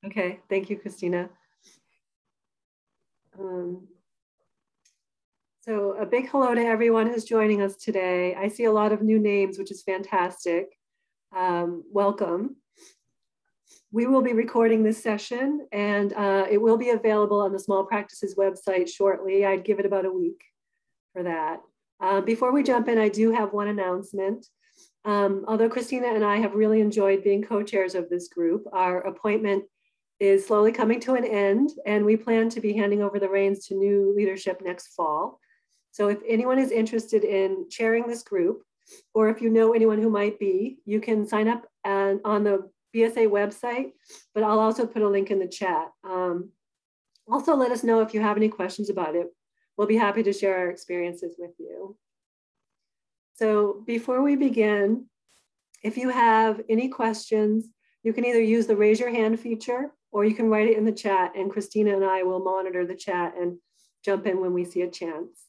Okay, thank you, Christina. So a big hello to everyone who's joining us today. I see a lot of new names, which is fantastic. Welcome. We will be recording this session and it will be available on the Small Practices website shortly. I'd give it about a week for that. Before we jump in, I do have one announcement. Although Christina and I have really enjoyed being co-chairs of this group, our appointment is slowly coming to an end and we plan to be handing over the reins to new leadership next fall. So if anyone is interested in chairing this group, or if you know anyone who might be, you can sign up on the BSA website, but I'll also put a link in the chat. Also let us know if you have any questions about it. We'll be happy to share our experiences with you. So before we begin, if you have any questions, you can either use the raise your hand feature or you can write it in the chat and Christina and I will monitor the chat and jump in when we see a chance.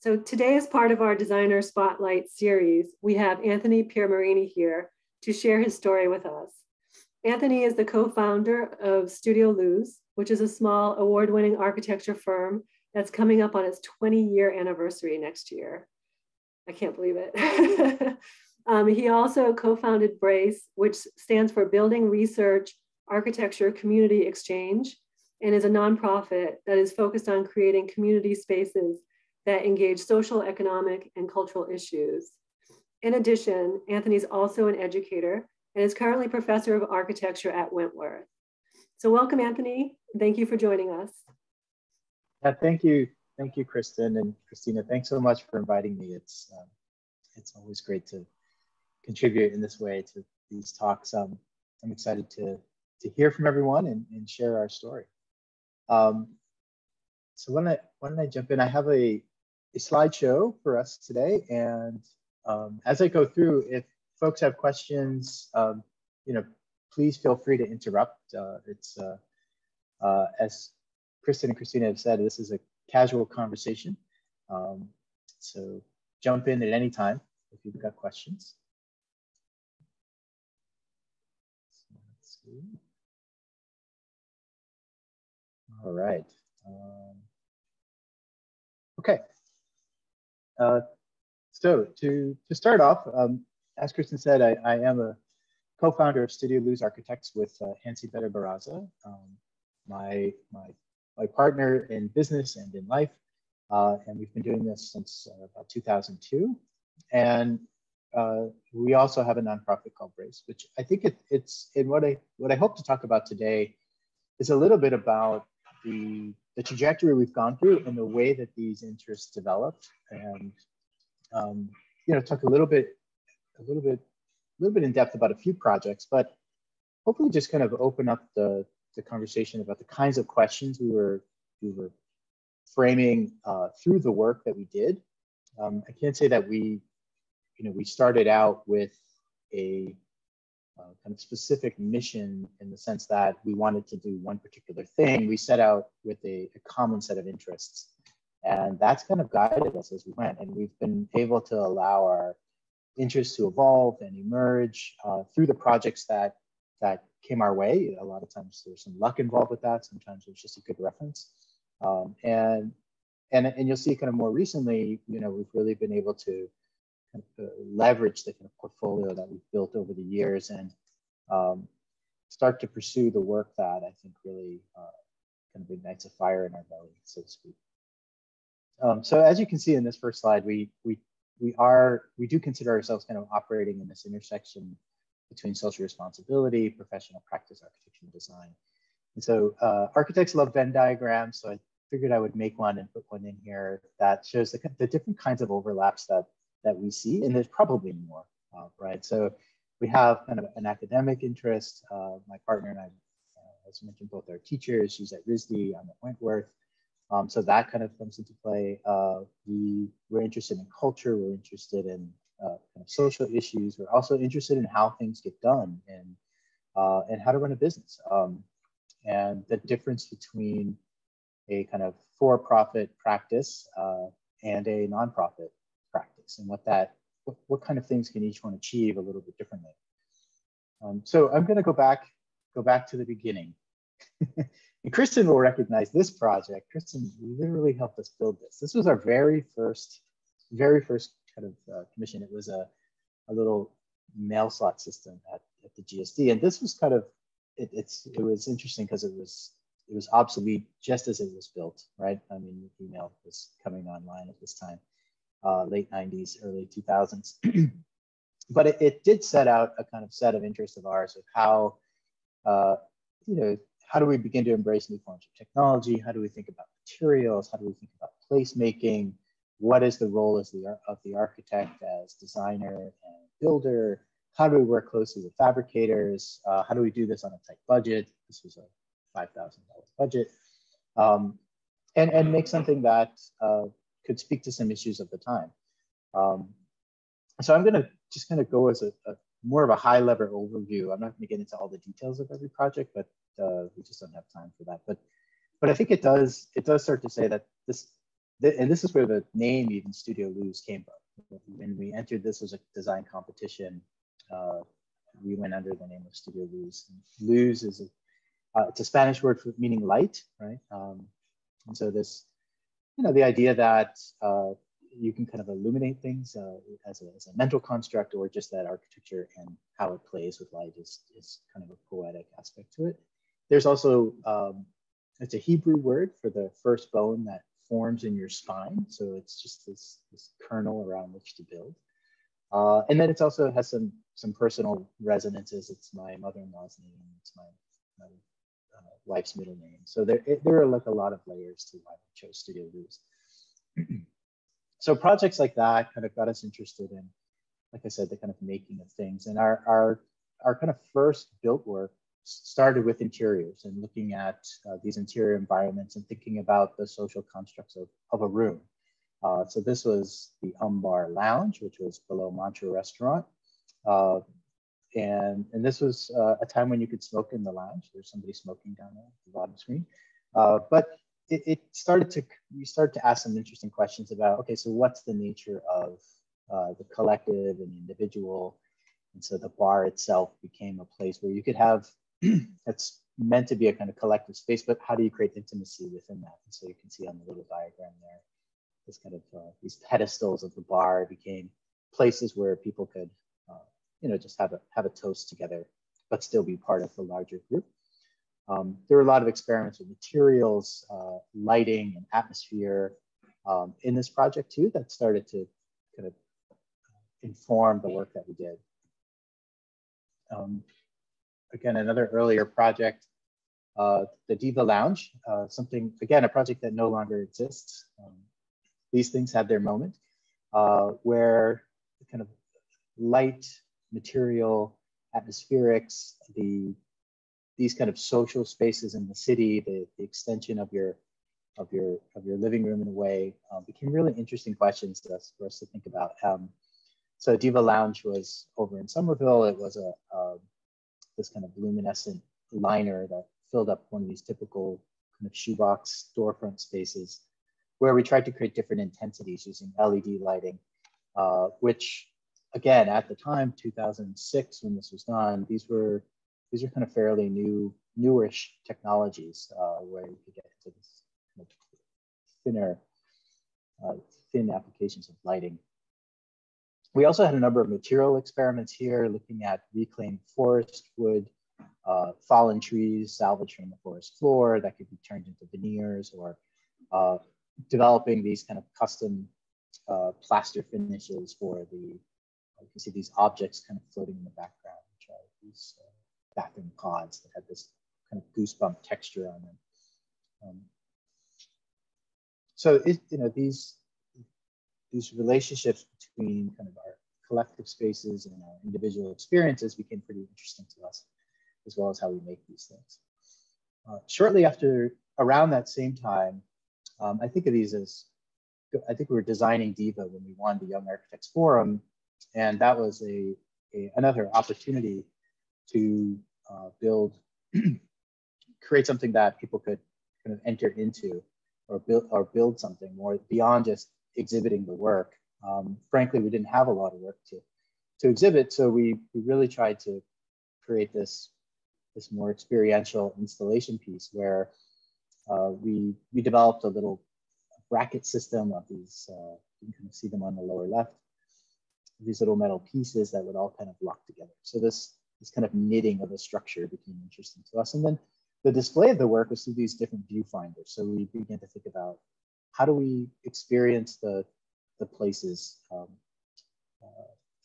So today, as part of our Designer Spotlight series, we have Anthony Piermarini here to share his story with us. Anthony is the co-founder of Studio Luz, which is a small award-winning architecture firm that's coming up on its 20-year anniversary next year. I can't believe it. He also co-founded Brace, which stands for Building Research Architecture Community Exchange, and is a nonprofit that is focused on creating community spaces that engage social, economic, and cultural issues. In addition, Anthony's also an educator and is currently professor of architecture at Wentworth. So welcome, Anthony. Thank you for joining us. Yeah, thank you, Kristen and Christina. Thanks so much for inviting me. It's always great to contribute in this way to these talks. I'm excited to hear from everyone and share our story. So why don't I jump in? I have a slideshow for us today, and as I go through, if folks have questions, please feel free to interrupt. As Kristen and Christina have said, this is a casual conversation, so jump in at any time if you've got questions. So let's see. All right. Okay. So to start off, as Kristen said, I am a co-founder of Studio Luz Architects with Hansi Baraza, my partner in business and in life, and we've been doing this since about 2002. And we also have a nonprofit called Brace, which I think it's in what I hope to talk about today is a little bit about the trajectory we've gone through and the way that these interests developed, and talk a little bit in depth about a few projects, but hopefully just kind of open up the conversation about the kinds of questions we were framing through the work that we did. I can't say that we started out with a kind of specific mission in the sense that we wanted to do one particular thing. We set out with a common set of interests, and that's kind of guided us as we went. And we've been able to allow our interests to evolve and emerge through the projects that came our way. A lot of times there's some luck involved with that. Sometimes it's just a good reference. And you'll see kind of more recently, we've really been able to leverage the kind of portfolio that we've built over the years and start to pursue the work that I think really kind of ignites a fire in our belly, so to speak. So as you can see in this first slide, we do consider ourselves kind of operating in this intersection between social responsibility, professional practice, architecture, and design. And so architects love Venn diagrams, so I figured I would make one and put one in here that shows the different kinds of overlaps that we see, and there's probably more, right? So we have kind of an academic interest. My partner and I, as I mentioned, both are teachers. She's at RISD, I'm at Wentworth. So that kind of comes into play. We're interested in culture. We're interested in kind of social issues. We're also interested in how things get done and how to run a business. And the difference between a kind of for-profit practice and a nonprofit practice, and what kind of things can each one achieve a little bit differently. So I'm going to go back to the beginning. And Kristen will recognize this project. Kristen literally helped us build this. This was our very first kind of commission. It was a little mail slot system at the GSD, and this was kind of it was interesting because it was obsolete just as it was built, right? I mean, email was coming online at this time, late 90s, early 2000s. But it did set out a kind of set of interests of ours of how, how do we begin to embrace new forms of technology? How do we think about materials? How do we think about placemaking? What is the role of the architect as designer and builder? How do we work closely with fabricators? How do we do this on a tight budget? This was a $5,000 budget. And make something that could speak to some issues of the time. So I'm going to just kind of go as a more of a high level overview. I'm not going to get into all the details of every project, but we just don't have time for that. But I think it does start to say that and this is where the name even Studio Luz came from. When we entered this as a design competition, we went under the name of Studio Luz. Luz is it's a Spanish word for meaning light, right? And so this, the idea that you can kind of illuminate things as a mental construct, or just that architecture and how it plays with light is kind of a poetic aspect to it. There's also, it's a Hebrew word for the first bone that forms in your spine. So it's just this kernel around which to build. And then it also has some personal resonances. It's my mother-in-law's name. It's my wife's middle name. So there are like a lot of layers to why we chose Studio Luz. So projects like that kind of got us interested in, like I said, the kind of making of things. And our kind of first built work started with interiors and looking at these interior environments and thinking about the social constructs of a room. So this was the Umbar Lounge, which was below Mantra Restaurant. And this was a time when you could smoke in the lounge. There's somebody smoking down there at the bottom screen. But we started to ask some interesting questions about, okay, so what's the nature of the collective and individual? And so the bar itself became a place where you could have, it's meant to be a kind of collective space, but how do you create intimacy within that? And so you can see on the little diagram there, this kind of, these pedestals of the bar became places where people could, just have a toast together, but still be part of the larger group. There were a lot of experiments with materials, lighting and atmosphere in this project too, that started to kind of inform the work that we did. Again, another earlier project, the Diva Lounge, a project that no longer exists. These things had their moment where the kind of light, material, atmospherics, these kind of social spaces in the city, the extension of your living room in a way, became really interesting questions for us to think about. So Diva Lounge was over in Somerville. It was this kind of luminescent liner that filled up one of these typical kind of shoebox storefront spaces, where we tried to create different intensities using LED lighting, which again, at the time, 2006, when this was done, these were kind of fairly newish technologies where you could get into this kind of thin applications of lighting. We also had a number of material experiments here, looking at reclaimed forest wood, fallen trees salvaged from the forest floor that could be turned into veneers, or developing these kind of custom plaster finishes for you can see these objects kind of floating in the background, which are these bathroom pods that had this kind of goosebump texture on them. So these relationships between kind of our collective spaces and our individual experiences became pretty interesting to us, as well as how we make these things. Shortly after, around that same time, I think of these as, I think we were designing Diva when we won the Young Architects Forum, and that was another opportunity to create something that people could kind of enter into, or build something more beyond just exhibiting the work. Frankly, we didn't have a lot of work to exhibit, so we really tried to create this more experiential installation piece where we developed a little bracket system of these, you can kind of see them on the lower left, these little metal pieces that would all kind of lock together. So this kind of knitting of a structure became interesting to us. And then the display of the work was through these different viewfinders. So we began to think about how do we experience the places,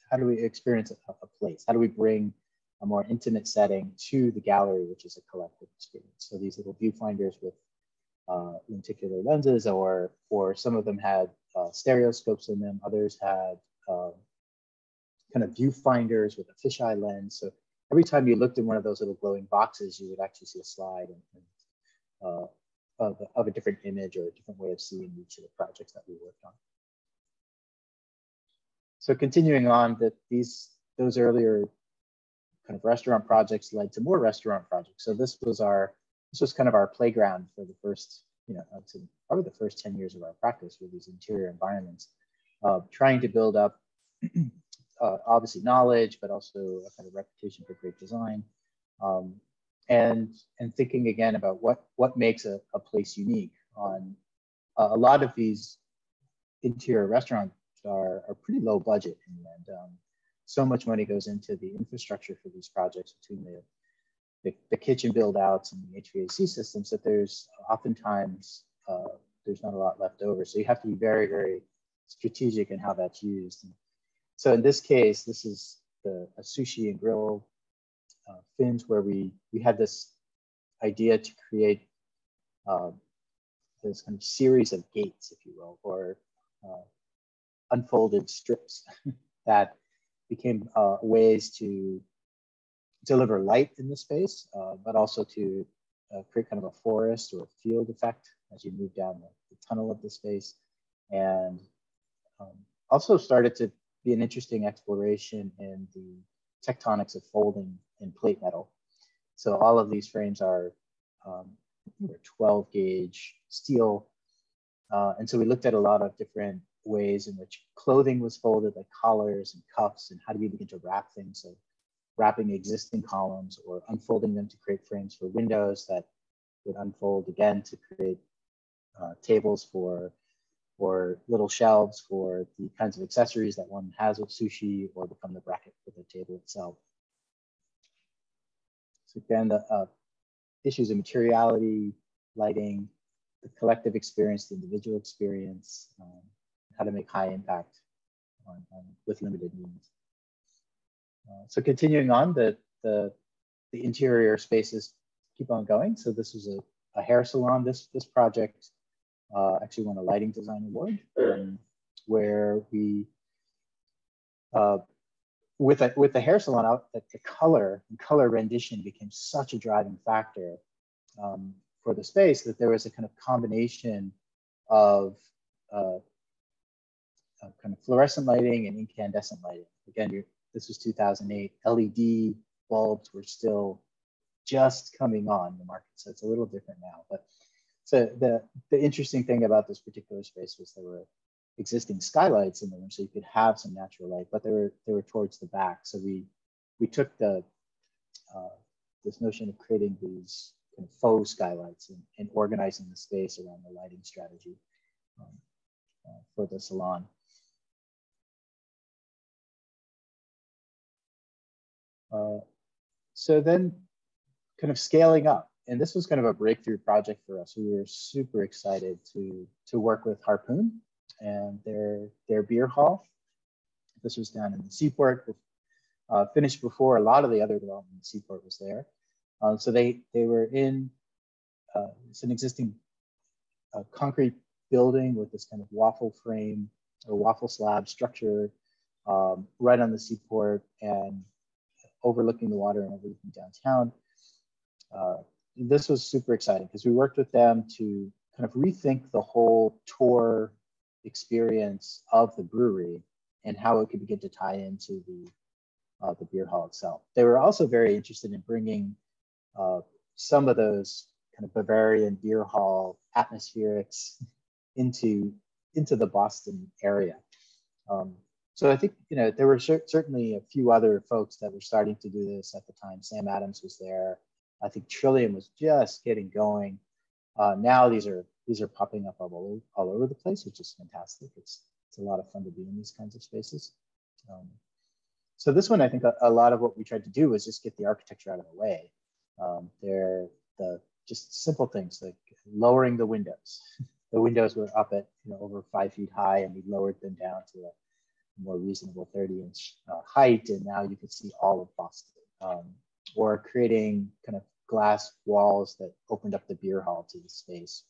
how do we experience a place? How do we bring a more intimate setting to the gallery, which is a collective experience? So these little viewfinders with lenticular lenses, or some of them had stereoscopes in them. Others had kind of viewfinders with a fisheye lens. So every time you looked in one of those little glowing boxes, you would actually see a slide of a different image or a different way of seeing each of the projects that we worked on. So continuing on, those earlier kind of restaurant projects led to more restaurant projects. So this was kind of our playground for the first, I'd say probably the first 10 years of our practice with these interior environments, trying to build up obviously knowledge, but also a kind of reputation for great design, and thinking again about what makes a place unique. On a lot of these interior restaurants are pretty low budget, and so much money goes into the infrastructure for these projects, between the kitchen build outs and the HVAC systems, that there's oftentimes there's not a lot left over. So you have to be very, very strategic in how that's used. And so in this case, this is a sushi and grill fins, where we had this idea to create this kind of series of gates, if you will, or unfolded strips that became ways to deliver light in the space, but also to create kind of a forest or a field effect as you move down the tunnel of the space. And also started to be an interesting exploration in the tectonics of folding in plate metal. So all of these frames are 12 gauge steel. And so we looked at a lot of different ways in which clothing was folded, like collars and cuffs, and how do we begin to wrap things? So wrapping existing columns or unfolding them to create frames for windows that would unfold again to create tables or little shelves for the kinds of accessories that one has with sushi, or become the bracket for the table itself. So again, the issues of materiality, lighting, the collective experience, the individual experience, how to make high impact with limited means. So continuing on, the interior spaces keep on going. So this was a hair salon. This project actually won a lighting design award, where we, with the hair salon out, that the color rendition became such a driving factor for the space, that there was a kind of combination of kind of fluorescent lighting and incandescent lighting. Again, this was 2008. LED bulbs were still just coming on the market, so it's a little different now. But so the interesting thing about this particular space was there were existing skylights in the room, so you could have some natural light, but they were towards the back. So we took this notion of creating these kind of faux skylights and organizing the space around the lighting strategy for the salon. So then kind of scaling up, and this was kind of a breakthrough project for us. We were super excited to work with Harpoon and their beer hall. This was down in the Seaport, finished before a lot of the other development in the Seaport was there. So they were in, it's an existing concrete building with this kind of waffle frame or waffle slab structure right on the Seaport and overlooking the water and overlooking downtown. This was super exciting because we worked with them to kind of rethink the whole tour experience of the brewery and how it could begin to tie into the beer hall itself. They were also very interested in bringing some of those kind of Bavarian beer hall atmospherics into the Boston area. So I think, there were certainly a few other folks that were starting to do this at the time. Sam Adams was there. I think Trillium was just getting going. Now these are popping up all over the place, which is fantastic. It's a lot of fun to be in these kinds of spaces. So this one, I think a lot of what we tried to do was just get the architecture out of the way. They're just simple things like lowering the windows. The windows were up at over 5 feet high, and we lowered them down to a more reasonable 30-inch height, and now you could see all of Boston. Or creating kind of glass walls that opened up the beer hall to the space.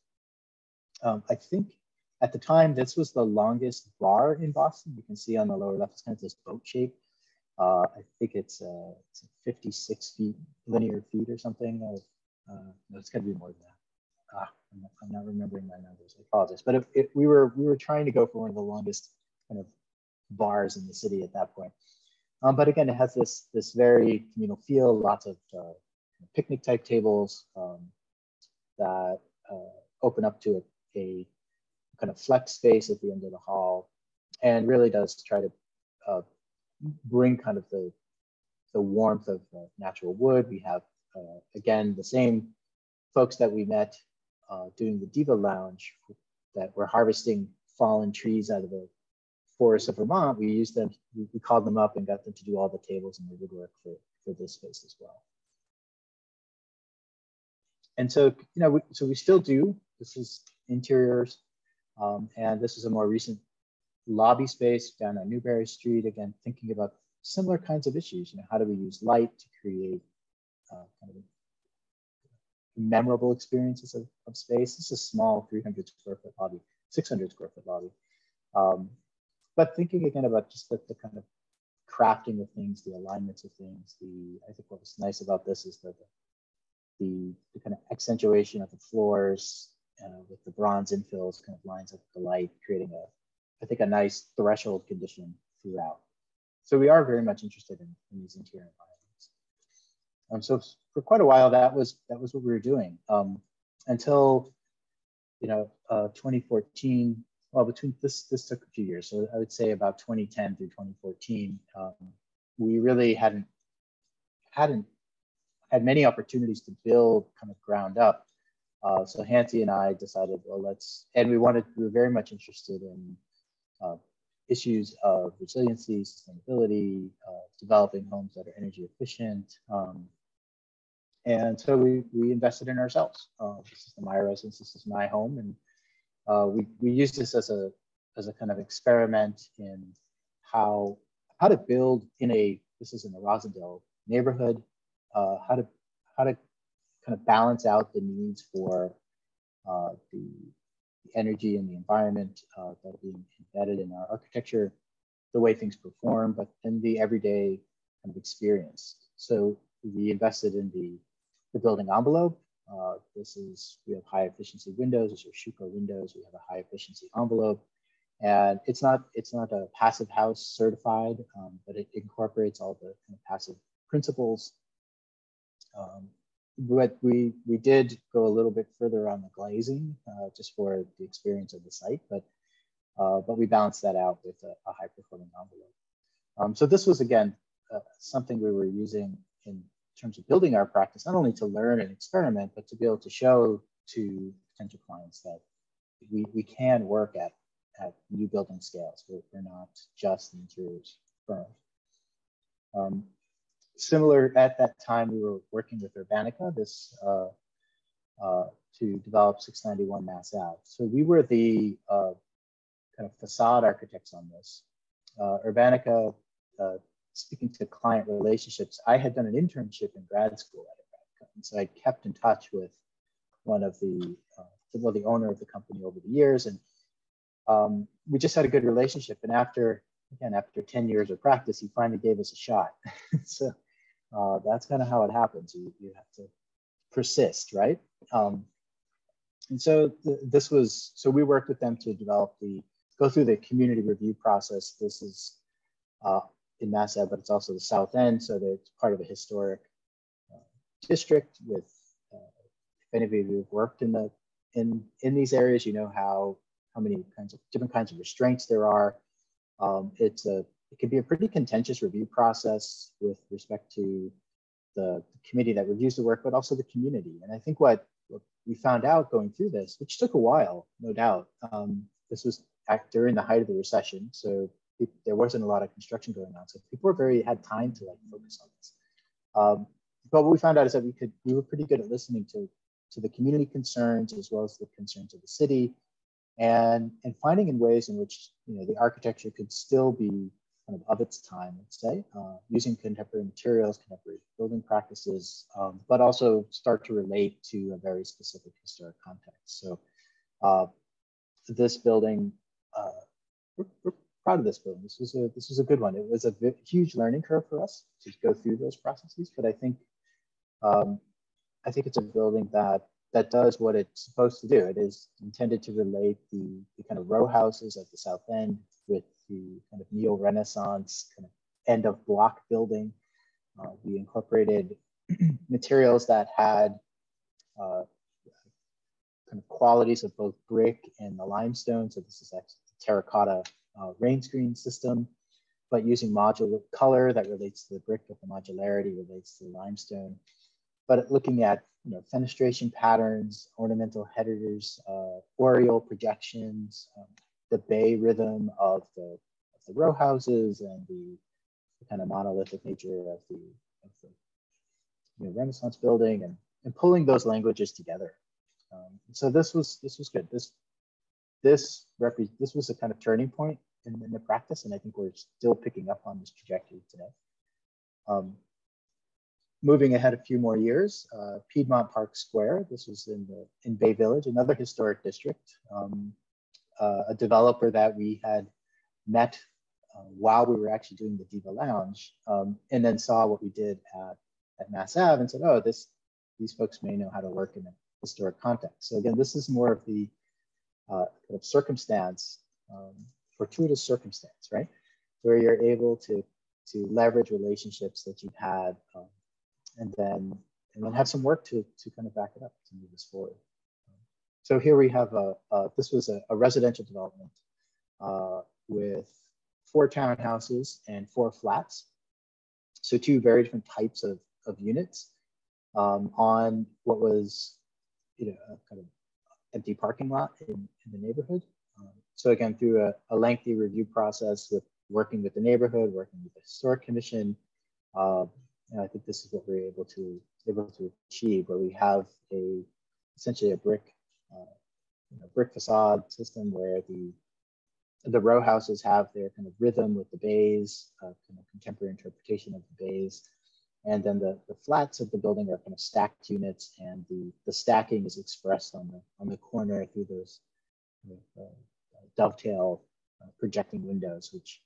I think at the time, this was the longest bar in Boston. You can see on the lower left, it's kind of this boat shape. I think it's 56 linear feet or something. No, it's got to be more than that. I'm not remembering my numbers. I apologize. But we were trying to go for one of the longest kind of bars in the city at that point. But again, it has this very communal feel. Lots of picnic type tables that open up to a kind of flex space at the end of the hall, and really does try to bring kind of the warmth of natural wood. We have, again, the same folks that we met doing the Diva Lounge that were harvesting fallen trees out of the forests of Vermont. We used them, we called them up and got them to do all the tables and the woodwork for this space as well. And so, so we still do. This is interiors, and this is a more recent lobby space down on Newberry Street. Again, thinking about similar kinds of issues. How do we use light to create kind of memorable experiences of space? This is a small 300 square foot lobby, 600 square foot lobby. But thinking again about just the kind of crafting of things, the alignments of things. I think what was nice about this is that the kind of accentuation of the floors with the bronze infills kind of lines up the light, creating I think a nice threshold condition throughout. So we are very much interested in these interior environments. So for quite a while, that was what we were doing until 2014. Well, between this took a few years. So I would say about 2010 through 2014, we really hadn't had many opportunities to build kind of ground up. So Hansi and I decided, well, we were very much interested in issues of resiliency, sustainability, developing homes that are energy efficient. And so we invested in ourselves. This is my residence, this is my home. And we used this as a kind of experiment in how to build this is in the Rosendale neighborhood, how to kind of balance out the needs for the energy and the environment that are being embedded in our architecture, the way things perform, but in the everyday kind of experience. So we invested in the building envelope. We have high efficiency windows. These are Schuko windows. We have a high efficiency envelope, and it's not a passive house certified, but it incorporates all the kind of passive principles. But we did go a little bit further on the glazing just for the experience of the site, but we balanced that out with a high performing envelope. So this was again something we were using in terms of building our practice, not only to learn and experiment, but to be able to show to potential clients that we can work at new building scales. We're not just an interiors firm. Similar at that time, we were working with Urbanica to develop 691 Mass Ave. So we were the kind of facade architects on this. Urbanica, speaking to client relationships, I had done an internship in grad school at Urbanica, and so I kept in touch with one of the owner of the company over the years, and we just had a good relationship. And after 10 years of practice, he finally gave us a shot. So that's kind of how it happens. You have to persist, right? And so so we worked with them to go through the community review process. This is in Mass Ave, but it's also the South End, so that it's part of a historic district. With if any of you have worked in these areas, you know how many different kinds of restraints there are. It's a it can be a pretty contentious review process with respect to the committee that reviews the work, but also the community. And I think what we found out going through this, which took a while, no doubt, this was during the height of the recession, so there wasn't a lot of construction going on, so people had time to like focus on this. But what we found out is that we were pretty good at listening to the community concerns as well as the concerns of the city, and finding in ways in which the architecture could still be kind of its time, let's say, using contemporary materials, contemporary building practices, but also start to relate to a very specific historic context. So this building, we're proud of this building. This was a good one. It was a huge learning curve for us to go through those processes, but I think it's a building that does what it's supposed to do. It is intended to relate the kind of row houses at the south end with the kind of neo-Renaissance kind of end of block building. We incorporated materials that had kind of qualities of both brick and the limestone. So this is actually a terracotta rain screen system, but using modular color that relates to the brick, but the modularity relates to the limestone. But looking at fenestration patterns, ornamental headers, oriel projections, the bay rhythm of the row houses, and the kind of monolithic nature of the Renaissance building, and pulling those languages together. So this was good. This was a kind of turning point in the practice, and I think we're still picking up on this trajectory today. Moving ahead a few more years, Piedmont Park Square. This was in Bay Village, another historic district. A developer that we had met while we were actually doing the Diva Lounge, and then saw what we did at Mass Ave and said, oh, these folks may know how to work in a historic context. So again, this is more of the kind of circumstance, fortuitous circumstance, right? Where you're able to leverage relationships that you've had, and then have some work to kind of back it up to move this forward. So here we have this was a residential development with 4 townhouses and 4 flats. So 2 very different types of units on what was a kind of empty parking lot in the neighborhood. So again, through a lengthy review process with working with the neighborhood, working with the historic commission, and I think this is what we're able to achieve, where we have essentially a brick facade system where the row houses have their kind of rhythm with the bays, kind of contemporary interpretation of the bays, and then the flats of the building are kind of stacked units, and the stacking is expressed on the corner through those dovetail projecting windows, which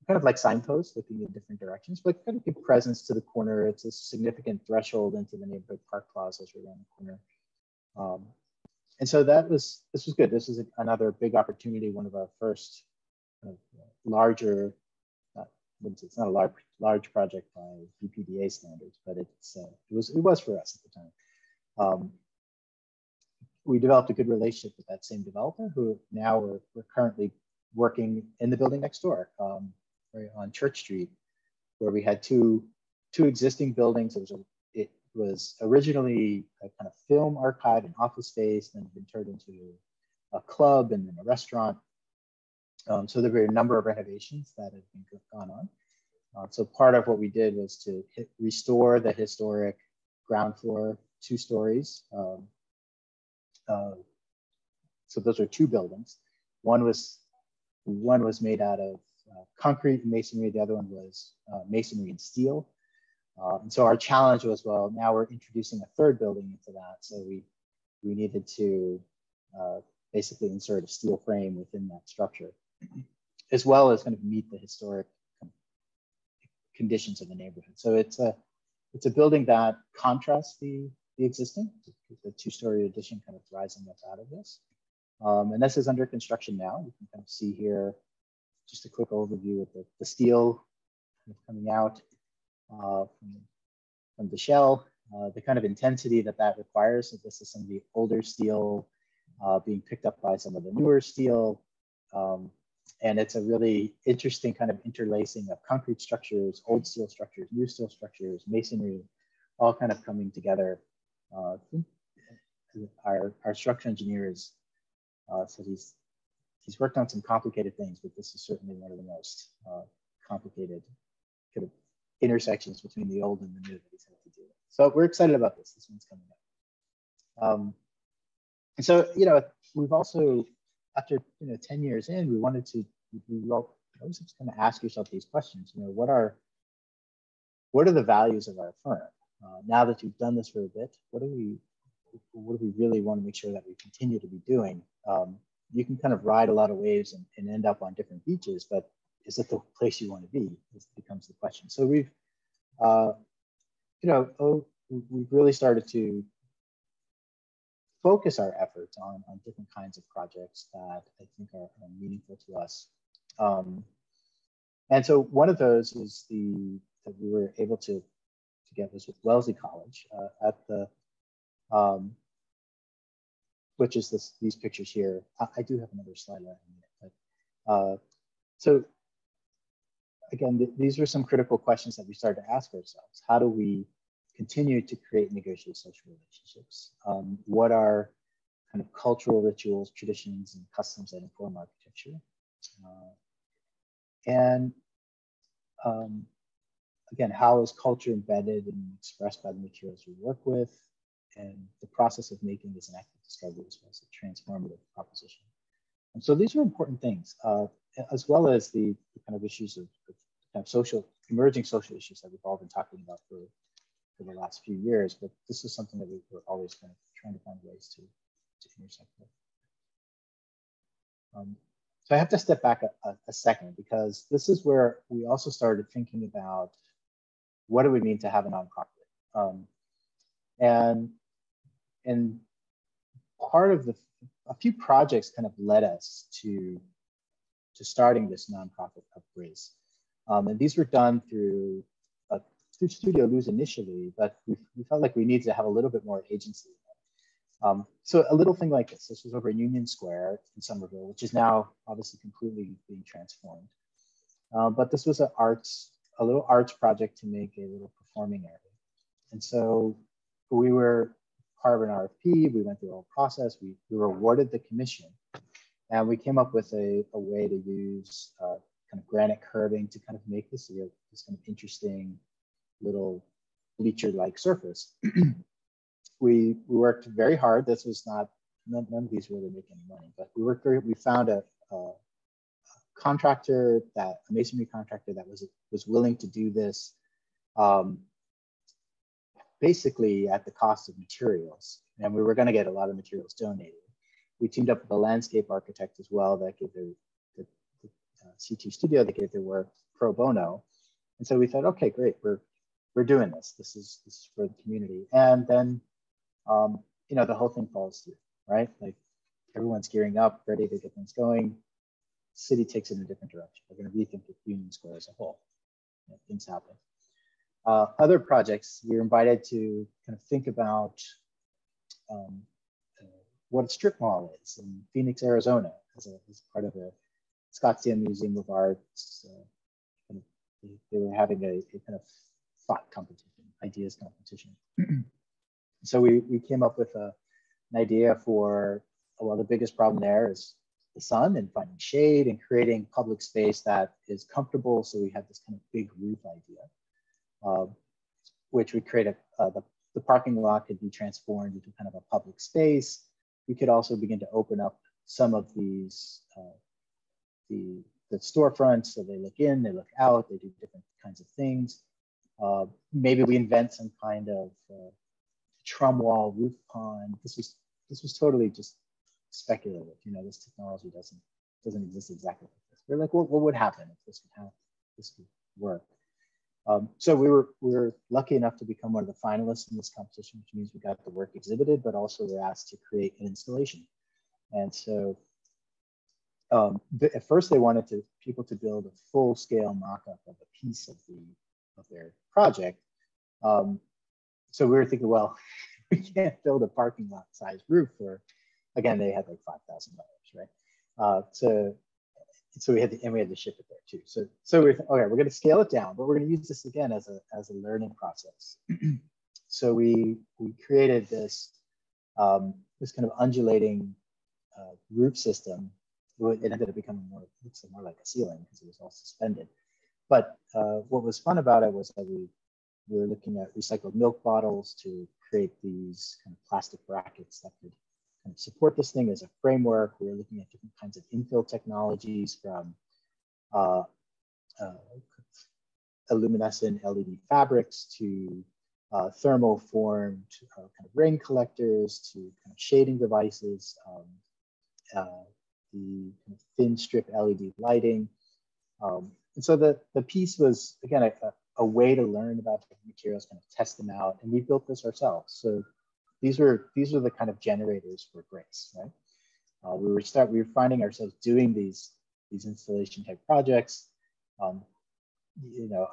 kind of like signposts looking in different directions, but kind of give presence to the corner. It's a significant threshold into the neighborhood park plazas right around the corner. And so this was good. This is another big opportunity, one of our first larger, it's not a large project by BPDA standards, but it was for us at the time. We developed a good relationship with that same developer, who now we're currently working in the building next door, on Church Street, where we had two existing buildings. It was originally a kind of film archive and office space, then been turned into a club and then a restaurant. So there were a number of renovations that had been gone on. So part of what we did was to restore the historic ground floor 2 stories. So those are 2 buildings. One was made out of concrete and masonry. The other one was masonry and steel. And so our challenge was, well, now we're introducing a 3rd building into that. So we needed to basically insert a steel frame within that structure, as well as kind of meet the historic conditions of the neighborhood. So it's a building that contrasts the existing. The 2-story addition kind of rising up out of this. And this is under construction now. You can kind of see here just a quick overview of the steel coming out from the shell, the kind of intensity that requires. So this is some of the older steel being picked up by some of the newer steel. And it's a really interesting kind of interlacing of concrete structures, old steel structures, new steel structures, masonry, all kind of coming together. Our structural engineer is, said he's worked on some complicated things, but this is certainly one of the most complicated kind of intersections between the old and the new that he's had to do. So we're excited about this. This one's coming up. And so, we've also, after 10 years in, we wanted to, always just kind of ask yourself these questions. What are the values of our firm? Now that you've done this for a bit, what do we really want to make sure that we continue to be doing? You can kind of ride a lot of waves and end up on different beaches, but is it the place you want to be? This becomes the question. So we've really started to focus our efforts on different kinds of projects that I think are meaningful to us. And so one of those is that we were able to get this with Wellesley College at the, which is these pictures here. I do have another slide right in a minute, but so again, these were some critical questions that we started to ask ourselves. How do we continue to create and negotiate social relationships? What are kind of cultural rituals, traditions, and customs that inform architecture? Again, how is culture embedded and expressed by the materials we work with? And the process of making this an active discovery as well as a transformative proposition. And so these are important things, as well as the kind of issues of kind of emerging social issues that we've all been talking about for the last few years, but this is something that we were always kind of trying to find ways to intersect with. So I have to step back a second, because this is where we also started thinking about what do we mean to have a nonprofit? And part of a few projects kind of led us to starting this nonprofit upgrades. And these were done through Studio Luz initially, but we felt like we needed to have a little bit more agency. So a little thing like this was over in Union Square in Somerville, which is now obviously completely being transformed. But this was a little arts project to make a little performing area. And so we were part of an RFP, we went through the whole process, we were awarded the commission, and we came up with a way to use kind of granite curbing to kind of make this kind of interesting little bleacher-like surface. We worked very hard. This was none of these really make any money, but we found a contractor, a masonry contractor that was willing to do this basically at the cost of materials. And we were going to get a lot of materials donated. We teamed up with a landscape architect as well that gave the CT Studio, that gave their work pro bono. And so we thought, okay, great, we're doing this. This is for the community. And then, the whole thing falls through, right? Like everyone's gearing up, ready to get things going. City takes it in a different direction. We're going to rethink the Union Square as a whole. Things happen. Other projects, we were invited to kind of think about what a strip mall is in Phoenix, Arizona, as part of the Scottsdale Museum of Art's. They were having a kind of thought competition, ideas competition. So we came up with an idea for, well, the biggest problem there is the sun and finding shade and creating public space that is comfortable. So we had this kind of big roof idea, which would create the parking lot could be transformed into kind of a public space. We could also begin to open up some of these, the storefronts, so they look in, they look out, they do different kinds of things. Maybe we invent some kind of trum wall roof pond. This was totally just speculative. This technology doesn't exist exactly like this. We're like, what would happen if this could work? So we were lucky enough to become one of the finalists in this competition, which means we got the work exhibited, but also we're asked to create an installation. And so at first they wanted people to build a full-scale mock-up of a piece of their project. So we were thinking, well, we can't build a parking lot size roof for, again, they had like $5,000, right? so we had to ship it there too. So we're okay. We're going to scale it down, but we're going to use this again as a learning process. So we created this this kind of undulating roof system. It ended up becoming looks more like a ceiling because it was all suspended. But what was fun about it was that we were looking at recycled milk bottles to create these kind of plastic brackets that could kind of support this thing as a framework. We were looking at different kinds of infill technologies from luminescent LED fabrics to thermal-formed kind of rain collectors to kind of shading devices, the kind of thin strip LED lighting. And so the piece was, again, a way to learn about different materials, kind of test them out, and we built this ourselves. So these were the kind of generators for Grace, right? We were finding ourselves doing these installation type projects,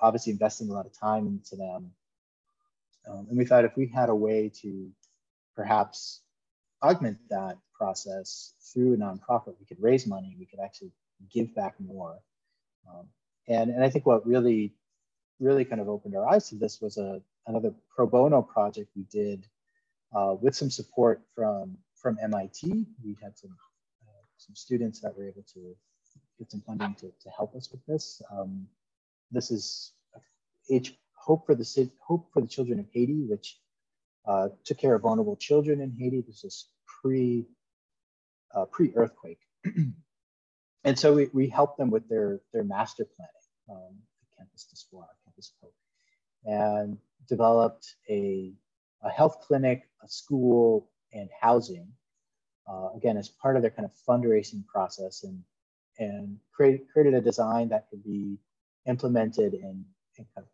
obviously investing a lot of time into them. And we thought if we had a way to perhaps augment that process through a nonprofit, we could raise money, we could actually give back more. And I think what really kind of opened our eyes to this was another pro bono project we did with some support from MIT. We had some students that were able to get some funding to help us with this. This is Hope for the Children of Haiti, which took care of vulnerable children in Haiti. This is pre-earthquake. And so we helped them with their master planning, Campus Diaspora, Campus Hope, and developed a health clinic, a school, and housing, again, as part of their kind of fundraising process, and created a design that could be implemented in kind of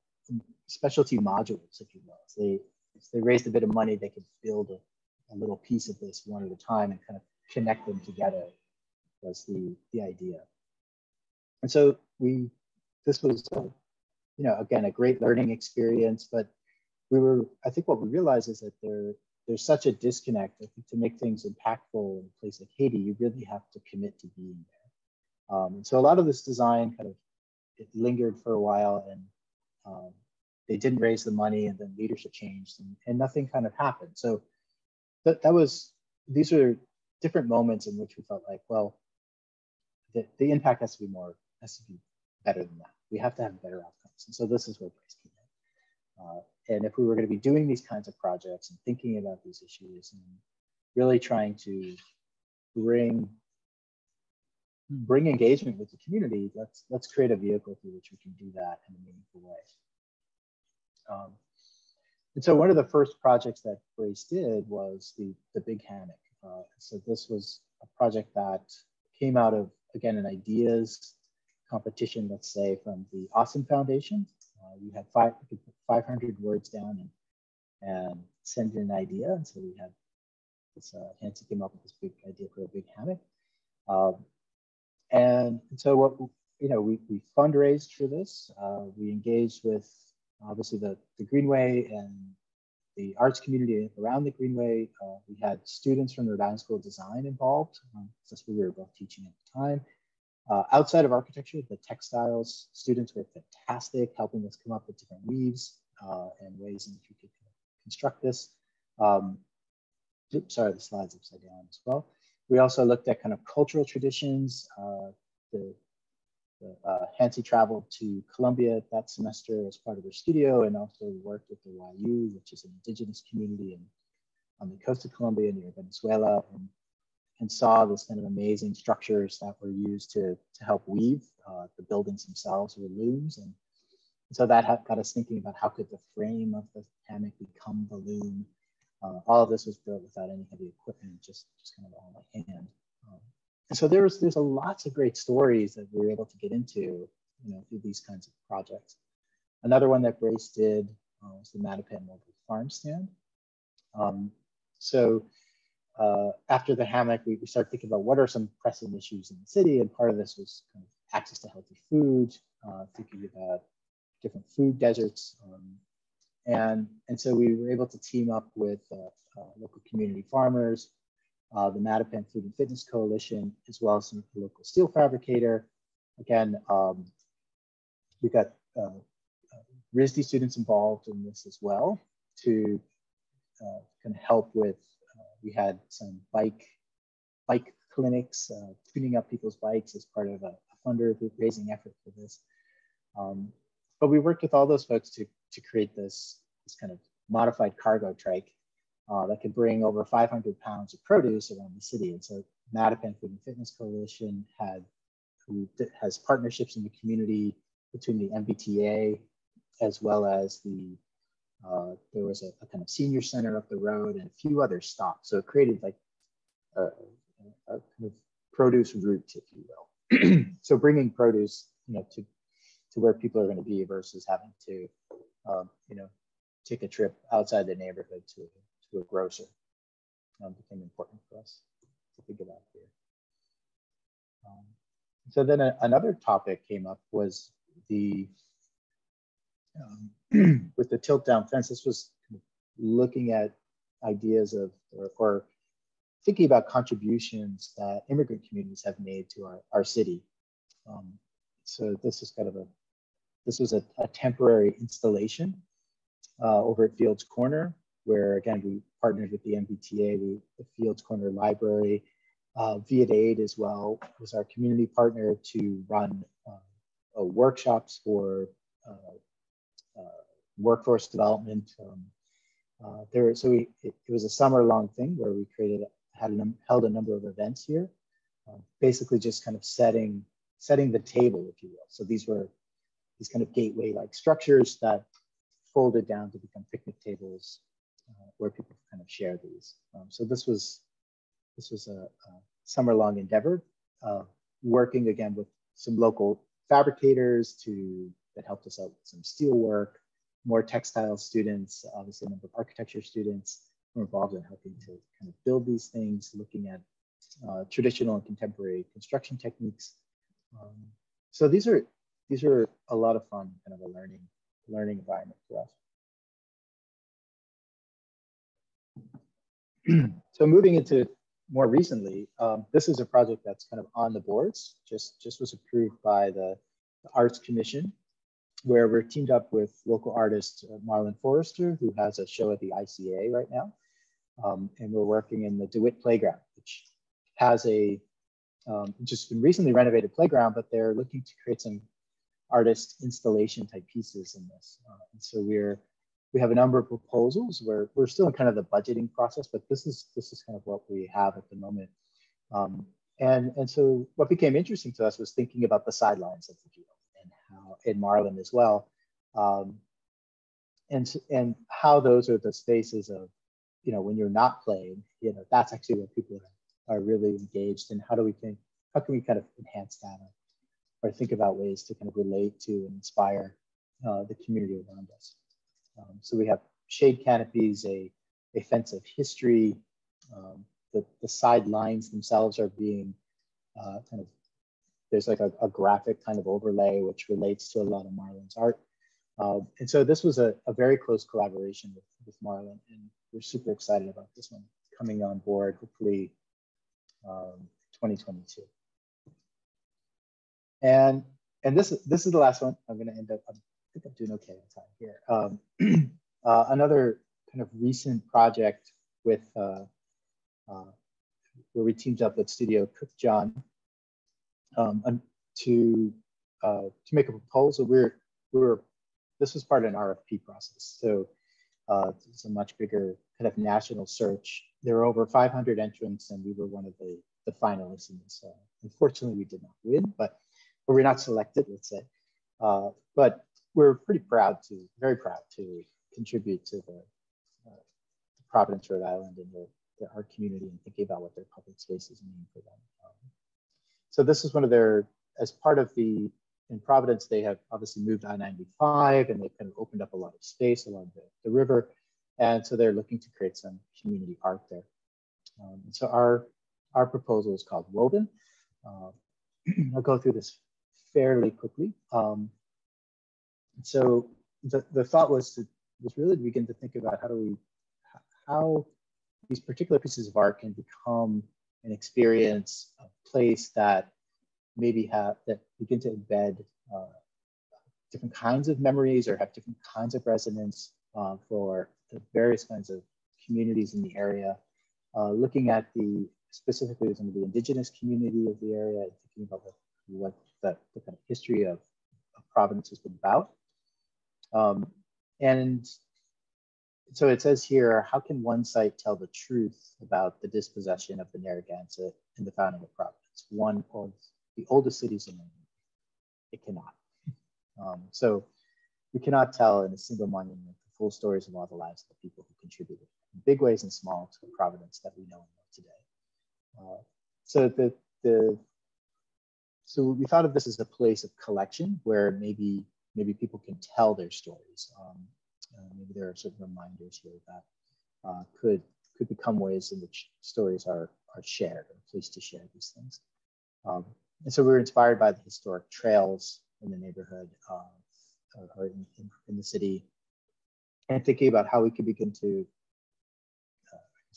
specialty modules, if you will. So if they raised a bit of money, they could build a little piece of this one at a time and kind of connect them together was the idea. And so this was, again, a great learning experience, but I think what we realized is that there's such a disconnect. I think to make things impactful in a place like Haiti, you really have to commit to being there. And so a lot of this design it lingered for a while, and they didn't raise the money, and then leadership changed, and nothing kind of happened. So these are different moments in which we felt like, well, the impact has to be better than that. We have to have better outcomes. And so this is where Grace came in. And if we were going to be doing these kinds of projects and thinking about these issues and really trying to bring engagement with the community, let's create a vehicle through which we can do that in a meaningful way. And so one of the first projects that Grace did was the Big Hammock. So this was a project that came out of, again, an ideas competition, let's say, from the Awesome Foundation. You had 500 words down and send in an idea. And so we had this, Nancy came up with this big idea for a big hammock. And so we fundraised for this. We engaged with obviously the Greenway and the arts community around the Greenway. We had students from the Rhode Island School of Design involved. That's what we were both teaching at the time. Outside of architecture, the textiles students were fantastic, helping us come up with different weaves and ways in which we could construct this. Sorry, the slide's upside down as well. We also looked at kind of cultural traditions. Hansi traveled to Colombia that semester as part of their studio, and also worked with the YU, which is an indigenous community on the coast of Colombia near Venezuela, and saw this kind of amazing structures that were used to help weave. The buildings themselves were looms, and so that got us thinking about how could the frame of the hammock become the loom. All of this was built without any heavy equipment, just kind of all by hand. And so there's lots of great stories that we were able to get into, through these kinds of projects. Another one that Grace did was the Matapan mobile farm stand. After the hammock, we started thinking about what are some pressing issues in the city, and part of this was kind of access to healthy food, thinking about different food deserts, and so we were able to team up with local community farmers, the Matapan Food and Fitness Coalition, as well as some local steel fabricator, again, we got RISD students involved in this as well to kind of help with, we had some bike clinics, tuning up people's bikes as part of a fundraising effort for this. But we worked with all those folks to create this kind of modified cargo trike that could bring over 500 pounds of produce around the city. And so Matapan Food and Fitness Coalition has partnerships in the community between the MBTA as well as there was a kind of senior center up the road and a few other stops. So it created like a kind of produce route, if you will. So bringing produce, to where people are going to be versus having to, take a trip outside the neighborhood to a grocer became important for us to think about here. So then another topic came up was the with the tilt down fence. This was looking at ideas of or thinking about contributions that immigrant communities have made to our city. So this is kind of this was a temporary installation over at Fields Corner, where again, we partnered with the MBTA, the Fields Corner Library, Viet Aid as well was our community partner to run workshops for workforce development. It was a summer-long thing where we held a number of events here, basically just kind of setting the table, if you will. So these were these kind of gateway-like structures that folded down to become picnic tables where people kind of share these. So this was a summer-long endeavor, working again with some local fabricators that helped us out with some steel work, more textile students, obviously a number of architecture students were involved in helping to kind of build these things, looking at traditional and contemporary construction techniques. So these are a lot of fun, kind of a learning environment for us. So moving into more recently, this is a project that's kind of on the boards, just was approved by the Arts Commission, where we're teamed up with local artist Marlon Forrester, who has a show at the ICA right now. And we're working in the DeWitt Playground, which has just been recently renovated playground, but they're looking to create some artist installation type pieces in this. And so we have a number of proposals where we're still in kind of the budgeting process, but this is kind of what we have at the moment. And so what became interesting to us was thinking about the sidelines of the field and how in Marlin as well, and how those are the spaces of, when you're not playing, that's actually where people are really engaged. And how can we kind of enhance that or think about ways to kind of relate to and inspire the community around us. So we have shade canopies, a fence of history. The side lines themselves are being there's like a graphic kind of overlay which relates to a lot of Marlon's art. And so this was a very close collaboration with Marlon, and we're super excited about this one coming on board, hopefully 2022. And this is the last one. I'm going to end up, I think I'm doing okay on time here. Another kind of recent project with where we teamed up with Studio Cook John to make a proposal. This was part of an RFP process, so it's a much bigger kind of national search. There were over 500 entrants, and we were one of the finalists in this. Unfortunately, we did not win, but we're not selected, let's say. But we're very proud to contribute to the Providence, Rhode Island, and the art community, and thinking about what their public spaces mean for them. So this is one of their, as part of in Providence, they have obviously moved I-95, and they've kind of opened up a lot of space along the river. And so they're looking to create some community art there. So our proposal is called Woven. I'll go through this fairly quickly. So the thought was really to begin to think about how these particular pieces of art can become an experience, a place that maybe that begin to embed different kinds of memories or have different kinds of resonance for the various kinds of communities in the area. Looking at specifically some of the indigenous community of the area, thinking about what the kind of history of Providence has been about. And so it says here, how can one site tell the truth about the dispossession of the Narragansett and the founding of Providence, one of the oldest cities in the world? It cannot. So we cannot tell in a single monument the full stories of all the lives of the people who contributed in big ways and small to the Providence that we know and love today. So we thought of this as a place of collection where maybe people can tell their stories. Maybe there are certain reminders here that could become ways in which stories are shared, or a place to share these things. And so we were inspired by the historic trails in the neighborhood or in the city, and thinking about how we could begin to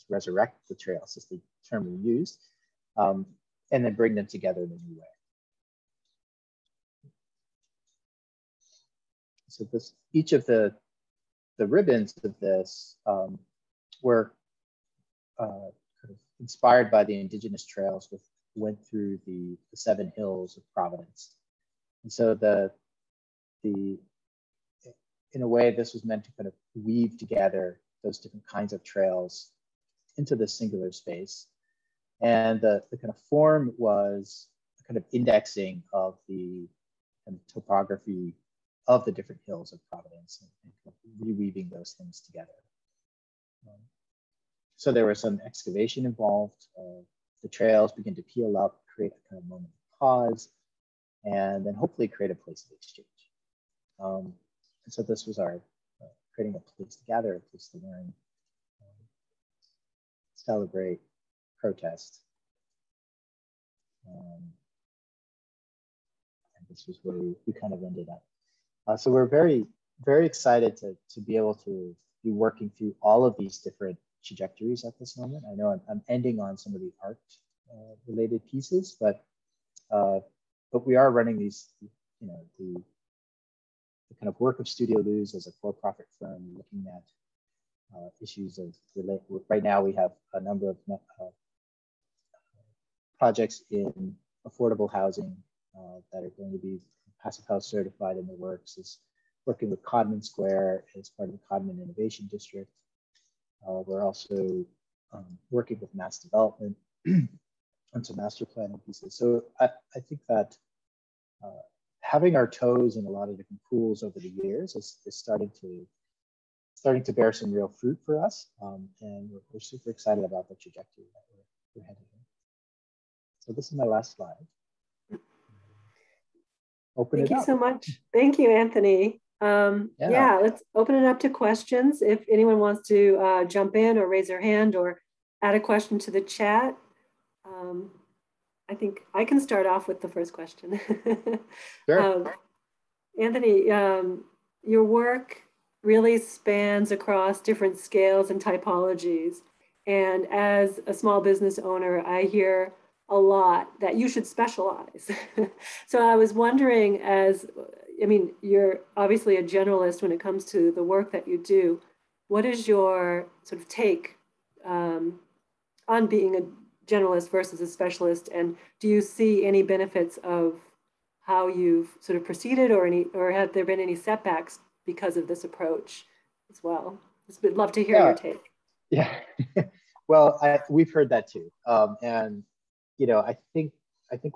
resurrect the trails, is the term we used, and then bring them together in a new way. So each of the ribbons of this were kind of inspired by the indigenous trails, which went through the 7 hills of Providence. And so in a way, this was meant to kind of weave together those different kinds of trails into this singular space. And the kind of form was a kind of indexing of the kind of topography of the different hills of Providence and kind of reweaving those things together. So there was some excavation involved. The trails begin to peel up, create a kind of moment of pause, and then hopefully create a place of exchange. And so this was our creating a place to gather, a place to learn, celebrate, protest. And this was where we kind of ended up. So we're very, very excited to be able to be working through all of these different trajectories at this moment. I know I'm ending on some of the art related pieces, but we are running these, the kind of work of Studio Luz as a for-profit firm, looking at issues of right now we have a number of projects in affordable housing that are going to be Passive House certified in the works, is working with Codman Square as part of the Codman Innovation District. We're also working with mass development on some master planning pieces. So I think that having our toes in a lot of different pools over the years is starting to bear some real fruit for us. And we're super excited about the trajectory that we're heading in. So this is my last slide. Thank you so much. Thank you, Anthony. Yeah, let's open it up to questions. If anyone wants to jump in or raise their hand or add a question to the chat. I think I can start off with the first question. Sure. Anthony, your work really spans across different scales and typologies. And as a small business owner, I hear a lot that you should specialize. So I was wondering, you're obviously a generalist when it comes to the work that you do. What is your sort of take on being a generalist versus a specialist? And do you see any benefits of how you've sort of proceeded, or have there been any setbacks because of this approach as well? I'd love to hear your take. Yeah, well, we've heard that too. And I think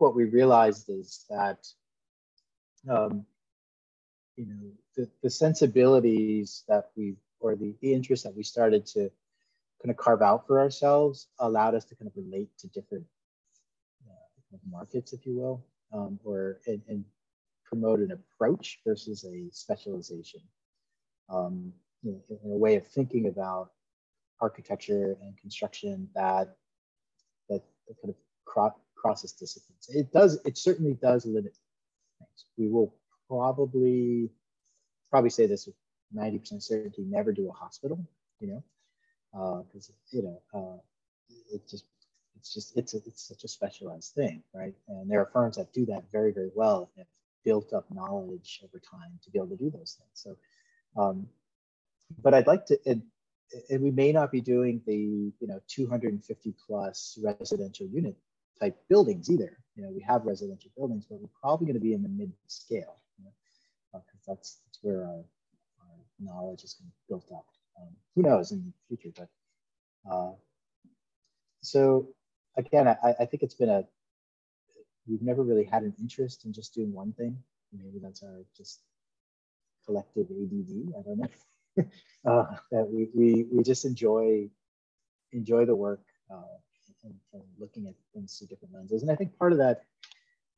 what we realized is that, the sensibilities that or the interests that we started to kind of carve out for ourselves allowed us to kind of relate to different markets, if you will, and promote an approach versus a specialization. In a way of thinking about architecture and construction that kind of crosses disciplines. It certainly does limit things. We will probably say this with 90% certainty, never do a hospital, because it just it's such a specialized thing, right? And there are firms that do that very, very well and have built up knowledge over time to be able to do those things. So, but I'd like to, and we may not be doing the 250 plus residential unit type buildings either. We have residential buildings, but we're probably going to be in the mid scale, because that's where our knowledge is built up. Who knows in the future, but so again, I think it's been we've never really had an interest in just doing one thing. Maybe that's our just collective ADD, I don't know. That we just enjoy the work and looking at things through different lenses. And I think part of that,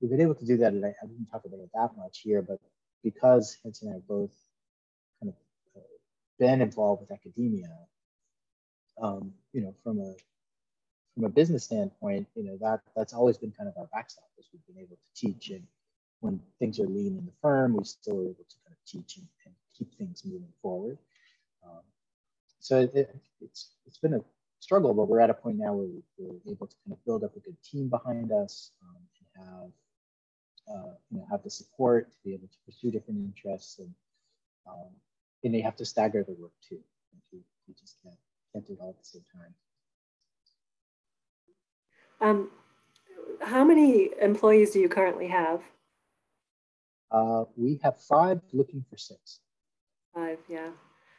we've been able to do that, and I didn't talk about it that much here, but because Nancy and I have both kind of been involved with academia, from a business standpoint, that's always been kind of our backstop, is we've been able to teach, and when things are lean in the firm, we still are able to kind of teach and keep things moving forward. So it's been a struggle, but we're at a point now where we're able to kind of build up a good team behind us, and have the support to be able to pursue different interests, and you have to stagger the work too. You just can't do it all at the same time. How many employees do you currently have? We have 5, looking for 6. 5, yeah.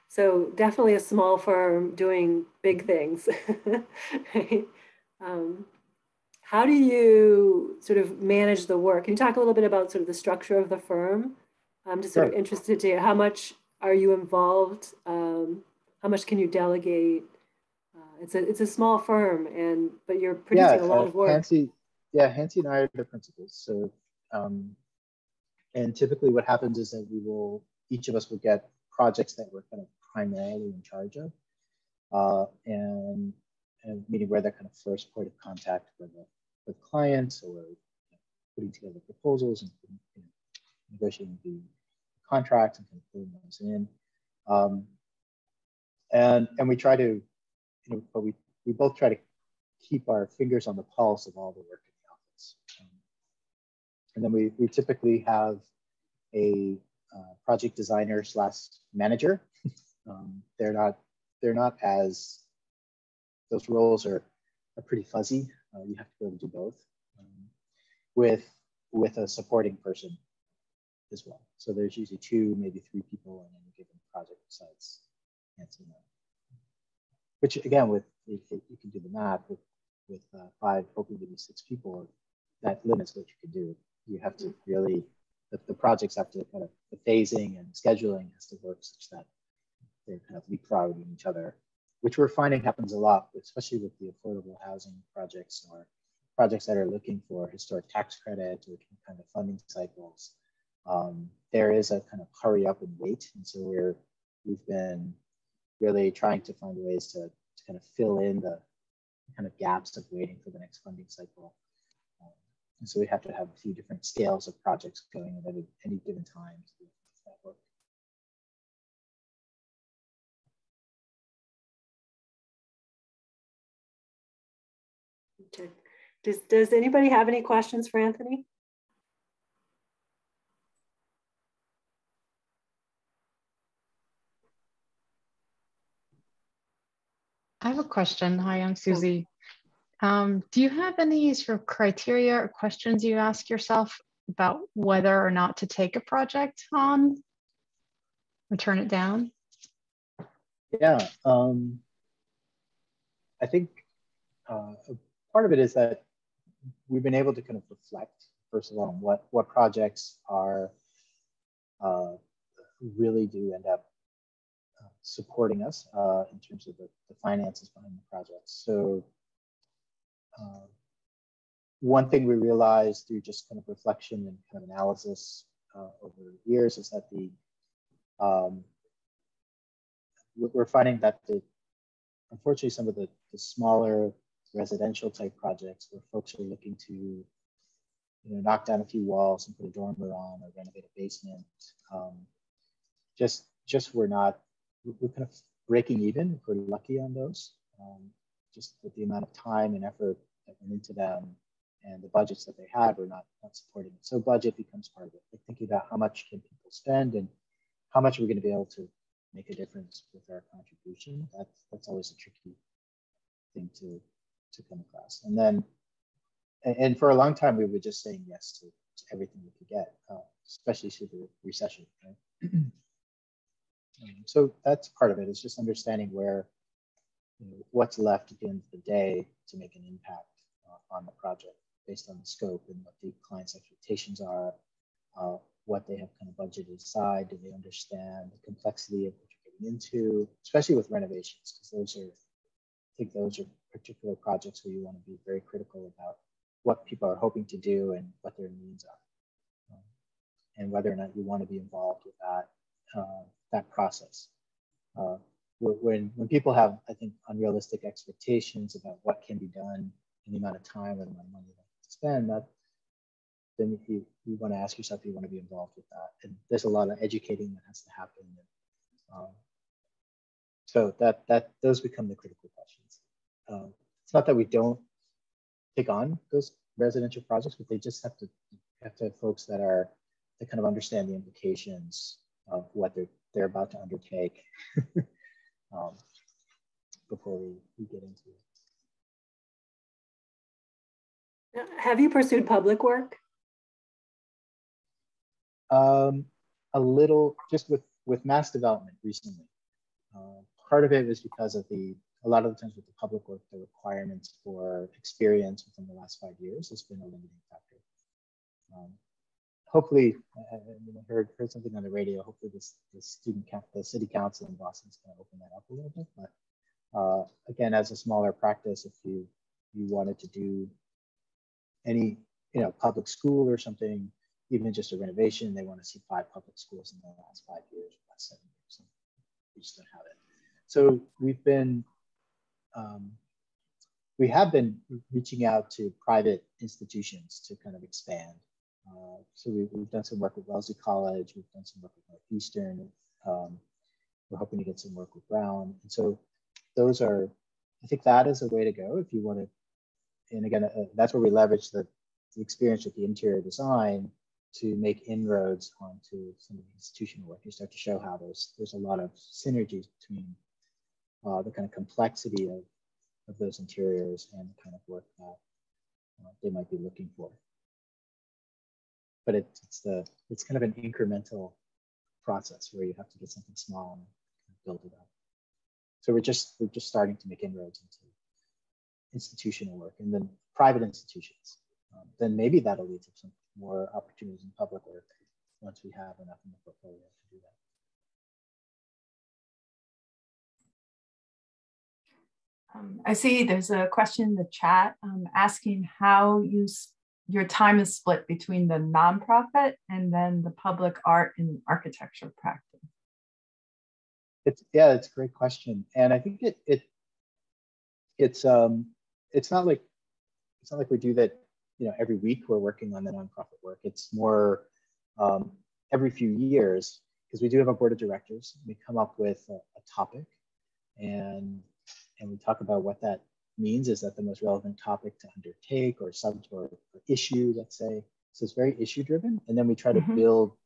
So definitely a small firm doing big things. Right? How do you sort of manage the work? Can you talk a little bit about sort of the structure of the firm? I'm just sort of interested to hear, how much are you involved? How much can you delegate? It's a small firm, but you're producing a lot of work. Hansi and I are the principals. So, and typically what happens is that each of us will get projects that we're kind of primarily in charge of, and meaning we're the kind of first point of contact with clients, or putting together proposals and negotiating the contracts and kind of putting those in. And we try to, but we both try to keep our fingers on the pulse of all the work in the office. And then we typically have a project designer / manager. They're not as, those roles are pretty fuzzy. You have to be able to do both, with a supporting person as well. So there's usually 2, maybe 3 people on any given project besides Nancy and I. Which again, you can do the math, with 5, hoping to be 6 people, that limits what you can do. You have to really, the projects have to kind of, the phasing and scheduling has to work such that they're kind of leapfrogging each other, which we're finding happens a lot, especially with the affordable housing projects, or projects that are looking for historic tax credit or kind of funding cycles. There is a kind of hurry up and wait. And so we've been really trying to find ways to kind of fill in the kind of gaps of waiting for the next funding cycle. And so we have to have a few different scales of projects going at any given time to do that work. Does anybody have any questions for Anthony? I have a question. Hi, I'm Susie. Do you have any sort of criteria or questions you ask yourself about whether or not to take a project on or turn it down? Yeah, I think part of it is that we've been able to kind of reflect, first of all, on what projects are really do end up supporting us in terms of the finances behind the projects. So one thing we realized through just kind of reflection and kind of analysis over years is that we're finding that unfortunately some of the smaller residential type projects where folks are looking to knock down a few walls and put a dormer on or renovate a basement, we're kind of breaking even if we're lucky on those, just with the amount of time and effort that went into them, and the budgets that they have are not supporting it. So budget becomes part of it. Like thinking about how much can people spend and how much are we going to be able to make a difference with our contribution. That's always a tricky thing to come across. And then, and for a long time, we were just saying yes to everything we could get, especially through the recession, right? So that's part of it, is just understanding where, what's left at the end of the day to make an impact on the project based on the scope and what the client's expectations are, what they have kind of budgeted aside. Do they understand the complexity of what you're getting into, especially with renovations, because I think those are particular projects where you want to be very critical about what people are hoping to do and what their needs are, and whether or not you want to be involved with that process. When people have, I think, unrealistic expectations about what can be done in the amount of time or the amount of money they have to spend, then you want to ask yourself if you want to be involved with that. And there's a lot of educating that has to happen. So those become the critical questions. It's not that we don't take on those residential projects, but they just have to have folks that kind of understand the implications of what they're about to undertake before we get into it. Have you pursued public work? A little, just with mass development recently. Part of it was because of a lot of the times with the public work, the requirements for experience within the last 5 years has been a limiting factor. Hopefully, I heard something on the radio. Hopefully, the city council in Boston is going to open that up a little bit. But again, as a smaller practice, if you wanted to do any public school or something, even just a renovation, they want to see 5 public schools in the last 5 years, last 7 years. So we just don't have it. So we have been reaching out to private institutions to kind of expand. So we've done some work with Wellesley College. We've done some work with Northeastern. We're hoping to get some work with Brown. And so I think that is a way to go if you want to. And again, that's where we leverage the experience with the interior design to make inroads onto some of the institutional work. You start to show how there's a lot of synergies between the kind of complexity of those interiors and the kind of work that they might be looking for. But it's kind of an incremental process where you have to get something small and build it up. So we're just starting to make inroads into institutional work, and then private institutions. Then maybe that'll lead to some more opportunities in public work once we have enough in the portfolio to do that. I see there's a question in the chat asking how your time is split between the nonprofit and then the public art and architecture practice. It's a great question, and I think it's not like we do that every week we're working on the nonprofit work. It's more every few years, because we do have a board of directors. We come up with a topic, and we talk about what that means. Is that the most relevant topic to undertake or issue, let's say. So it's very issue driven, and then we try to build,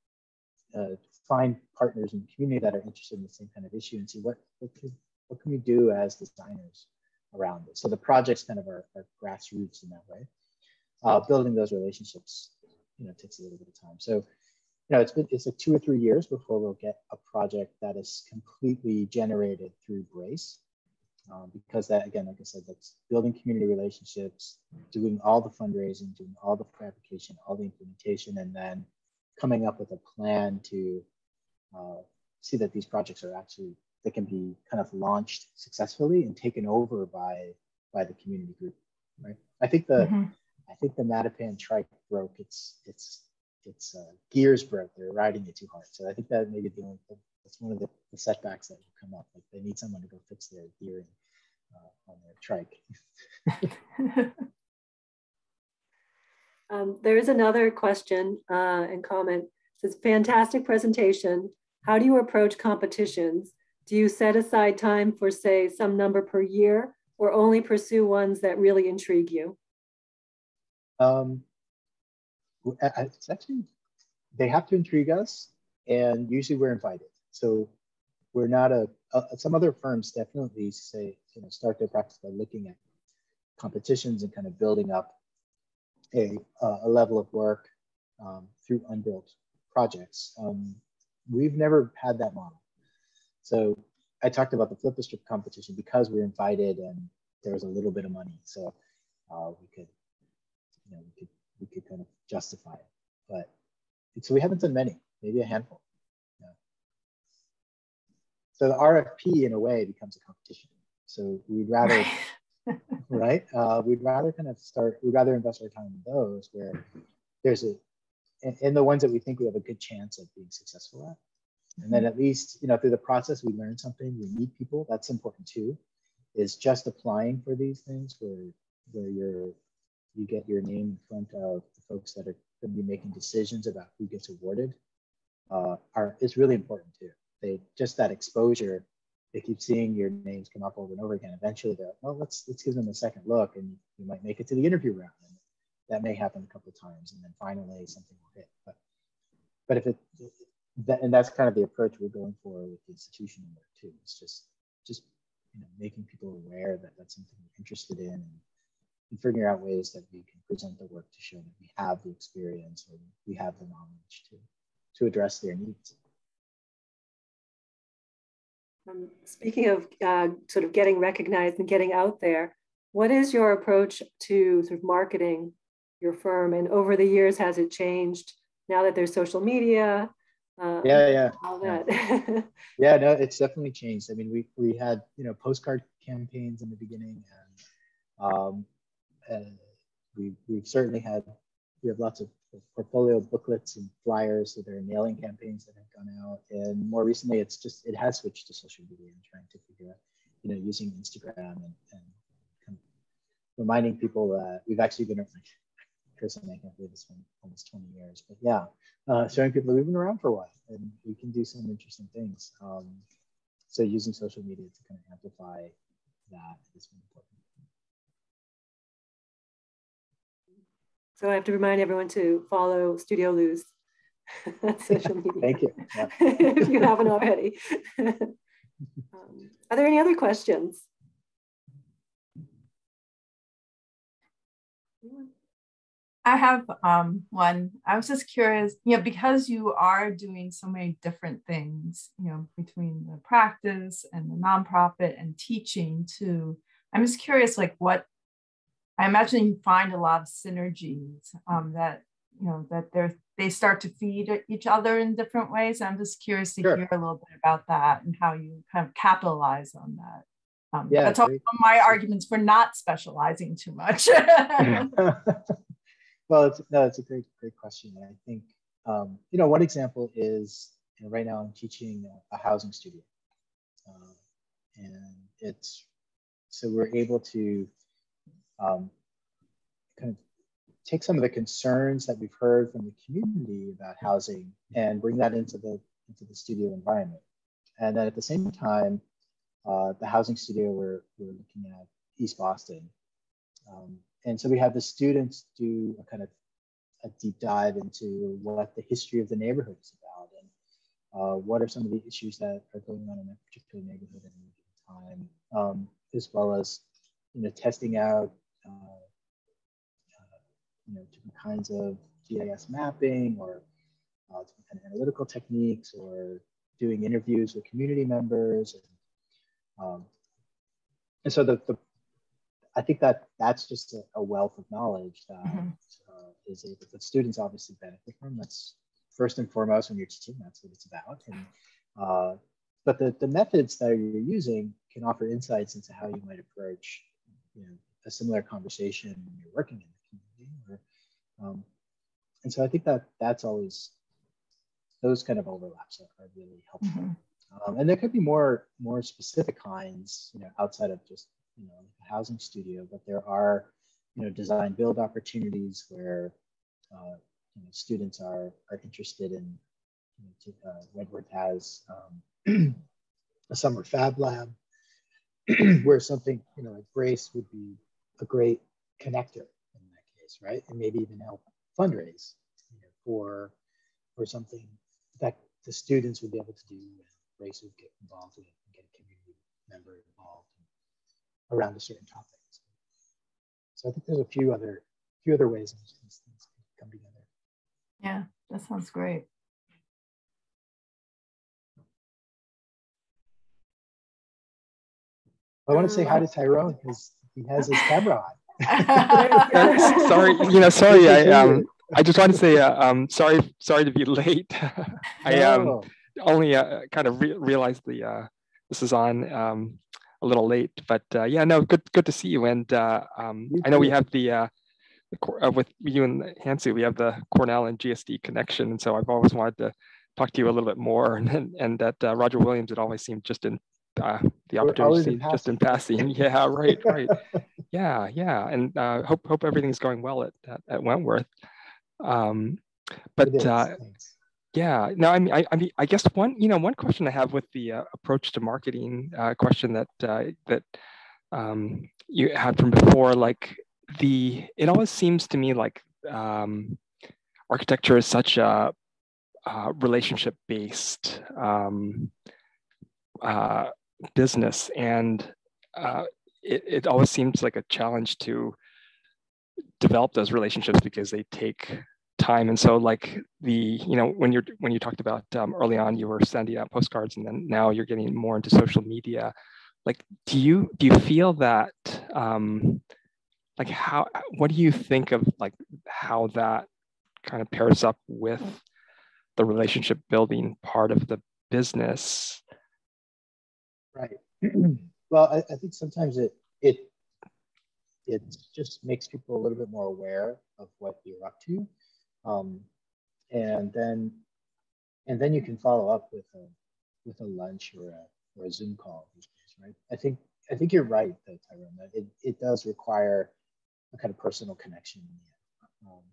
find partners in the community that are interested in the same kind of issue and see what can we do as designers around it. So the projects kind of are grassroots in that way. Building those relationships, takes a little bit of time. So, it's like 2 or 3 years before we'll get a project that is completely generated through Brace. Because that, again, like I said, that's building community relationships, doing all the fundraising, doing all the fabrication, all the implementation, and then coming up with a plan to see that these projects are they can be kind of launched successfully and taken over by the community group, right? I think the Matapan trike broke. Its gears broke. They're riding it too hard. So I think that maybe that's one of the setbacks that will come up. Like they need someone to go fix their gearing on their trike. There is another question and comment. It says, fantastic presentation. How do you approach competitions? Do you set aside time for, say, some number per year, or only pursue ones that really intrigue you? Um, it's actually, they have to intrigue us, and usually we're invited. So we're not some other firms definitely say, start their practice by looking at competitions and kind of building up a level of work through unbuilt projects. We've never had that model. So I talked about the flip the strip competition because we're invited and there was a little bit of money. So we could kind of justify it. But so we haven't done many, maybe a handful. Yeah. So the RFP in a way becomes a competition. So we'd rather, right? We'd rather invest our time in those where there's in the ones that we think we have a good chance of being successful at. And then at least, through the process, we learn something, we meet people. That's important too, is just applying for these things where you get your name in front of the folks that are going to be making decisions about who gets awarded is really important too. Just that exposure, they keep seeing your names come up over and over again. Eventually they're like, well, let's give them a second look, and you might make it to the interview round. And that may happen a couple of times, and then finally something will hit. But if and that's kind of the approach we're going for with the institutional work too. It's just making people aware that that's something we're interested in, and figuring out ways that we can present the work to show that we have the experience or we have the knowledge to address their needs. Speaking of sort of getting recognized and getting out there, what is your approach to sort of marketing your firm? And over the years, has it changed now that there's social media? All that. Yeah, no, it's definitely changed. I mean, we had postcard campaigns in the beginning, and we've certainly we have lots of portfolio booklets and flyers. So there are mailing campaigns that have gone out, and more recently, it has switched to social media and trying to figure out, using Instagram and kind of reminding people that we've actually been. Chris and I can't believe it's been almost 20 years, but yeah, showing people that we've been around for a while and we can do some interesting things. So using social media to kind of amplify that is important. So I have to remind everyone to follow Studio Luz on social media. Thank you. Yeah. If you haven't already. Are there any other questions? I have one. I was just curious, because you are doing so many different things, between the practice and the nonprofit and teaching too. I'm just curious, what I imagine you find a lot of synergies that they start to feed each other in different ways. I'm just curious to hear a little bit about that and how you kind of capitalize on that. That's all my arguments for not specializing too much. Well, it's a great question. And I think, one example is, right now I'm teaching a housing studio. And so we're able to kind of take some of the concerns that we've heard from the community about housing and bring that into the studio environment. And then at the same time, the housing studio we're looking at East Boston. And so we have the students do a kind of a deep dive into what the history of the neighborhood is about, and what are some of the issues that are going on in that particular neighborhood at any given time, as well as testing out different kinds of GIS mapping or different kind of analytical techniques, or doing interviews with community members, and so I think that's just a wealth of knowledge that that students obviously benefit from. That's first and foremost when you're teaching. That's what it's about. And but the methods that you're using can offer insights into how you might approach a similar conversation when you're working in the community. And so I think that's always, those kind of overlaps are really helpful. And there could be more specific kinds, outside of just a housing studio, but there are design build opportunities where students are interested in. Redwood has a summer fab lab where something like Brace would be a great connector in that ways, right? And maybe even help fundraise, for something that the students would be able to do, and Grace would get involved with and get a community member involved around a certain topic. So I think there's a few other ways in which these things can come together. Yeah, that sounds great. I want to say hi to Tyrone because he has his camera on. Sorry, I just want to say, sorry to be late. I only kind of realized this is on a little late, but yeah, no, good to see you. And I know we have with you and Hansu, we have the Cornell and GSD connection, and so I've always wanted to talk to you a little bit more. And that Roger Williams, it always seemed just in the opportunity just in passing. Yeah, right. Yeah, and hope everything's going well at Wentworth. But yeah, no, I mean, I guess one question I have with the approach to marketing question that you had from before, like it always seems to me like architecture is such a relationship-based business, and it always seems like a challenge to develop those relationships because they take time. And so like when you talked about early on, you were sending out postcards, and then now you're getting more into social media. Like, do you feel that like what do you think of like how that kind of pairs up with the relationship building part of the business? Right. Well, I think sometimes it just makes people a little bit more aware of what you're up to, and then you can follow up with a lunch or a Zoom call these days, right? I think you're right, though, Tyrone, that it does require a kind of personal connection in the end.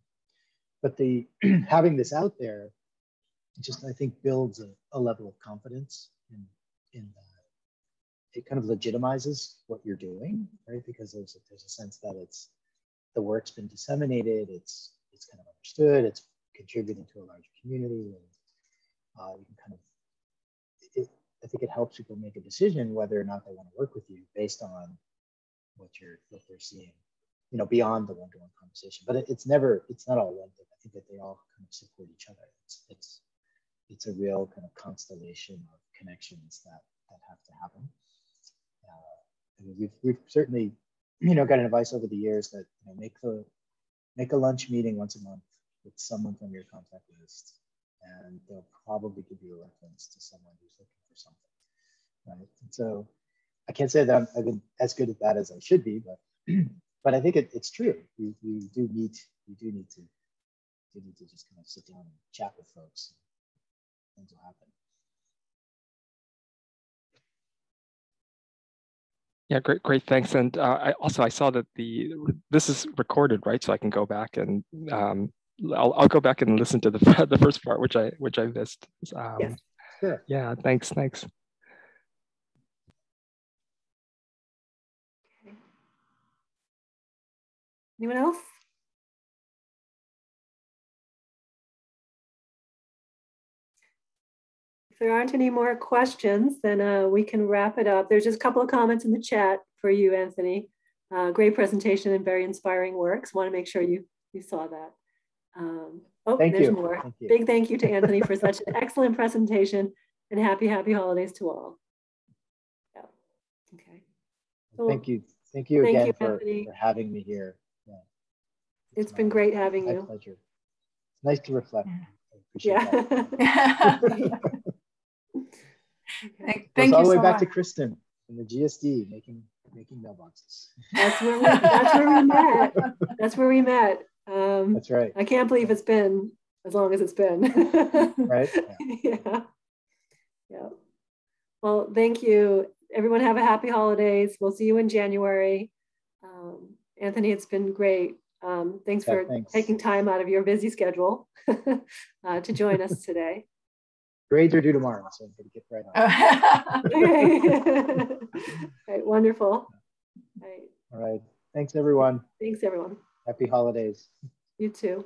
But the having this out there just, I think, builds a level of confidence in that. It kind of legitimizes what you're doing, right? Because there's a sense that the work's been disseminated, it's kind of understood, it's contributing to a larger community, and you can kind of, I think it helps people make a decision whether or not they want to work with you based on what they're seeing, beyond the one-to-one conversation. But it's not all one thing. I think that they all kind of support each other. It's a real kind of constellation of connections that have to happen. We've certainly, got advice over the years that make a lunch meeting once a month with someone from your contact list, and they'll probably give you a reference to someone who's looking for something, right? And so I can't say that I've been as good at that as I should be, but I think it's true. You do need to just kind of sit down and chat with folks, and things will happen. Yeah, great, thanks. And I saw that this is recorded, right? So I can go back and I'll go back and listen to the first part, which I missed. Yes. Sure. Yeah, thanks. Anyone else? If there aren't any more questions, then we can wrap it up. There's just a couple of comments in the chat for you, Anthony. Great presentation and very inspiring works. Want to make sure you saw that. There's more. Big thank you to Anthony for such an excellent presentation, and happy holidays to all. Yeah. Okay. So, thank you again for having me here. Yeah. It's been great having you. My pleasure. It's nice to reflect. Yeah. Okay. Thank you all the way back to Kristen in the GSD making mailboxes. That's where we met. That's where we met. That's right. I can't believe it's been as long as it's been. Right. Yeah. Well, thank you. Everyone have a happy holidays. We'll see you in January. Anthony, it's been great. Thanks for taking time out of your busy schedule to join us today. Grades are due tomorrow, so I'm going to get right on. Okay. All right, wonderful. All right. All right. Thanks, everyone. Thanks, everyone. Happy holidays. You too.